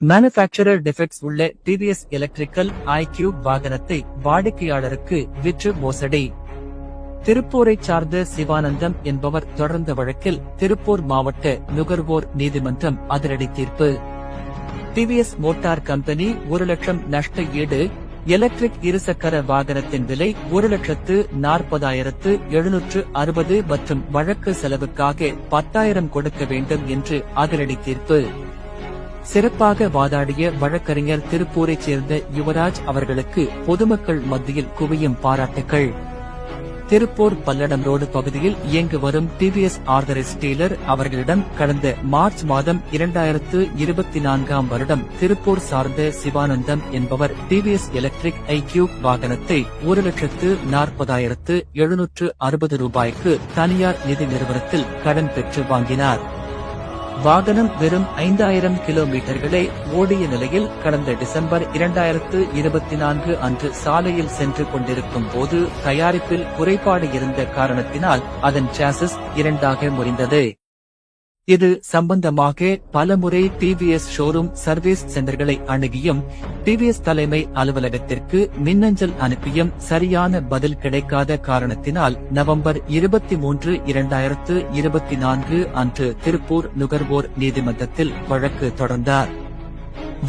Manufacturer defects உள்ள TVS electrical iQube வாகனத்தை வாடிக்கையாளருக்கு விற்று மோசடி. திருப்பூரைச் சார்ந்த சிவானந்தம் என்பவர் தொடர்ந்த வழக்கில் திருப்பூர் மாவட்ட நுகர்வோர் நீதிமன்றம் அதிரடி தீர்ப்பு. டிவிஎஸ் மோட்டார் கம்பெனி 1 லட்சம் நஷ்ட ஈடு, எலக்ட்ரிக் இருசக்கர வாகனத்தின் விலை 1,40,760 மற்றும் வழக்கு செலவுக்காக 10,000 கொடுக்க வேண்டும் என்று அதிரடி தீர்ப்பு. சிறப்பாக வாதாடிய வழக்கறிஞர் திருப்பூரைச் சேர்ந்த யுவராஜ் அவர்களுக்கு பொதுமக்கள் மத்தியில் குவியும் பாராட்டுகள். திருப்பூர் பல்லடம் ரோடு பகுதியில் இயங்கு வரும் டிவிஎஸ் ஆர்தரைஸ் டீலர் அவர்களிடம் கடந்த மார்ச் மாதம் 2024 வருடம் திருப்பூர் சார்ந்த சிவானந்தம் என்பவர் டிவிஎஸ் எலக்ட்ரிக் iQube வாகனத்தை 1,40,760 ரூபாய்க்கு தனியார் நிதி நிறுவனத்தில் கடன் பெற்று வாங்கினார். வாகனம் வெறும் 5,000 கிலோமீட்டர்களே ஓடிய நிலையில் கடந்த டிசம்பர் 2024 அன்று சாலையில் சென்று கொண்டிருக்கும் போது தயாரிப்பில் குறைபாடு இருந்த காரணத்தினால் அதன் சாசிஸ் 2ஆக முறிந்தது. இது சம்பந்தமாக பலமுறை டிவிஎஸ் ஷோரூம் சர்வீஸ் சென்டர்களை அணுகியும் டிவிஎஸ் தலைமை அலுவலகத்திற்கு மின்னஞ்சல் அனுப்பியும் சரியான பதில் கிடைக்காத காரணத்தினால் நவம்பர் 23, 2024 அன்று திருப்பூர் நுகர்வோர் நீதிமன்றத்தில் வழக்கு தொடர்ந்தார்.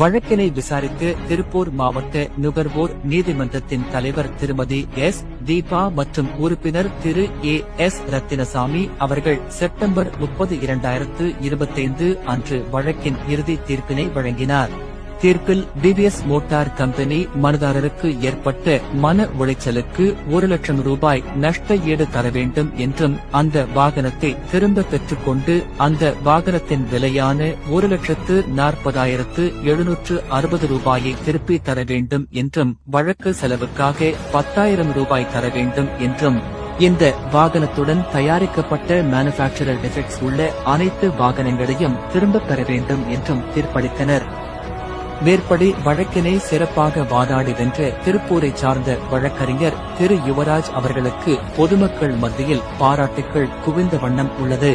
வழக்கினை விசாரித்து திருப்பூர் மாவட்ட நுகர்வோர் நீதிமன்றத்தின் தலைவர் திருமதி எஸ். தீபா மற்றும் உறுப்பினர் திரு ஏ. எஸ். ரத்தினசாமி அவர்கள் செப்டம்பர் 30, 2025 அன்று வழக்கின் இறுதி தீர்ப்பினை வழங்கினார். தீர்ப்பில் டிவிஎஸ் மோட்டார் கம்பெனி மனுதாரருக்கு ஏற்பட்ட மன உளைச்சலுக்கு 1 லட்சம் ரூபாய் நஷ்ட ஈடு தர வேண்டும் என்றும் அந்த வாகனத்தை திரும்ப பெற்றுக்கொண்டு அந்த வாகனத்தின் விலையான 1,40,760 ரூபாயை திருப்பி தர வேண்டும் என்றும் வழக்கு செலவுக்காக 10,000 ரூபாய் தர வேண்டும் என்றும் இந்த வாகனத்துடன் தயாரிக்கப்பட்ட மேனுஃபேக்சரர் டிஃபெக்ட்ஸ் உள்ள அனைத்து வாகனங்களையும் திரும்பப் பெற வேண்டும் என்றும் தீர்ப்பளித்தனர். மேற்படி வழக்கினை சிறப்பாக வாதாடி வென்ற திருப்பூரைச் சார்ந்த வழக்கறிஞர் திரு யுவராஜ் அவர்களுக்கு பொதுமக்கள் மத்தியில் பாராட்டுக்கள் குவிந்த வண்ணம் உள்ளது.